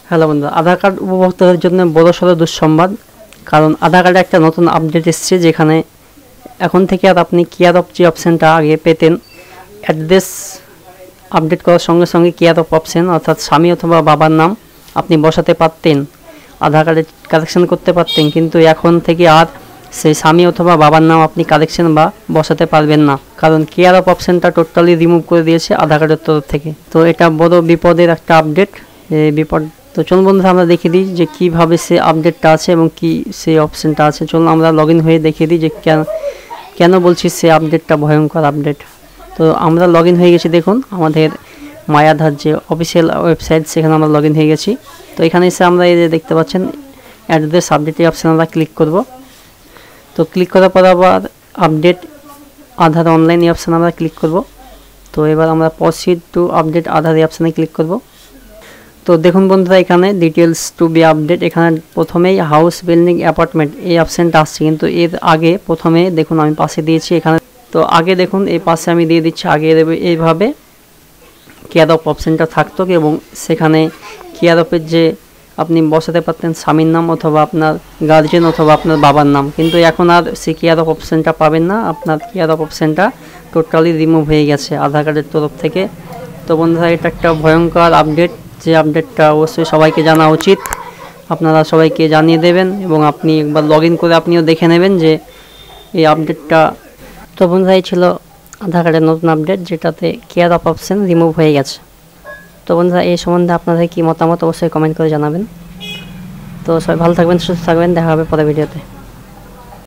Hello বন্ধু, আধার card উপভোক্তাদের জন্য বড়সড় দুঃসংবাদ। কারণ আধার কার্ডে একটা নতুন আপডেট এসছে, যেখানে এখন থেকে আর আপনি কেয়ার অফ যে অপশানটা আগে পেতেন, অ্যাড্রেস আপডেট করার সঙ্গে সঙ্গে কেয়ার অফ অপশান অর্থাৎ স্বামী অথবা বাবার নাম আপনি বসাতে পারতেন, আধার কার্ডে কারেকশন করতে পারতেন। কিন্তু এখন থেকে আর সেই স্বামী অথবা বাবার নাম আপনি কারেকশন বা বসাতে পারবেন না, কারণ কেয়ার অফ অপশানটা টোটালি রিমুভ করে দিয়েছে আধার কার্ডের তরফ থেকে। তো এটা বড় বিপদের একটা আপডেট। বিপদ তো চলুন বন্ধুরা আমরা দেখিয়ে দিই যে কীভাবে সে আপডেটটা আছে এবং কি সেই অপশানটা আছে। চলুন আমরা লগ ইন হয়ে দেখিয়ে দিই যে কেন বলছি সে আপডেটটা ভয়ঙ্কর আপডেট। তো আমরা লগ ইন হয়ে গেছি, দেখুন আমাদের মাই আধার যে অফিসিয়াল ওয়েবসাইট, সেখানে আমরা লগ ইন হয়ে গেছি। তো এখানে এসে আমরা এই যে দেখতে পাচ্ছেন অ্যাড্রেস আপডেট এই অপশানে আমরা ক্লিক করব। তো ক্লিক করার পর আবার আপডেট আধার অনলাইন এই অপশানে আমরা ক্লিক করব। তো এবার আমরা প্রসিড টু আপডেট আধার এই অপশানে ক্লিক করব। তো দেখুন বন্ধুরা, এখানে ডিটেলস টু বি আপডেট, এখানে প্রথমেই হাউস বিল্ডিং অ্যাপার্টমেন্ট এই অপশানটা আসছে, কিন্তু এর আগে প্রথমে দেখুন আমি পাশে দিয়েছি এখানে। তো আগে দেখুন এই পাশে আমি দিয়ে দিচ্ছি, আগে এইভাবে কেয়ার অফ অপশানটা থাকতো এবং সেখানে কেয়ার অফের যে আপনি বসাতে পারতেন স্বামীর নাম অথবা আপনার গার্জিয়ান অথবা আপনার বাবার নাম, কিন্তু এখন আর সেই কেয়ার অফ অপশানটা পাবেন না। আপনার কেয়ার অফ অপশানটা টোটালি রিমুভ হয়ে গেছে আধার কার্ডের তরফ থেকে। তো বন্ধুরা, এটা একটা ভয়ঙ্কর আপডেট, যে আপডেটটা অবশ্যই সবাইকে জানা উচিত। আপনারা সবাইকে জানিয়ে দেবেন এবং আপনি একবার লগ ইন করে আপনিও দেখে নেবেন যে এই আপডেটটা। তো বন্ধুরা, এই ছিল আধার কার্ডের নতুন আপডেট, যেটাতে কেয়ার অফ অপশান রিমুভ হয়ে গেছে। তো বন্ধুরা, এই সম্বন্ধে আপনাদের কি মতামত অবশ্যই কমেন্ট করে জানাবেন। তো সবাই ভালো থাকবেন, সুস্থ থাকবেন, দেখা হবে পরের ভিডিওতে।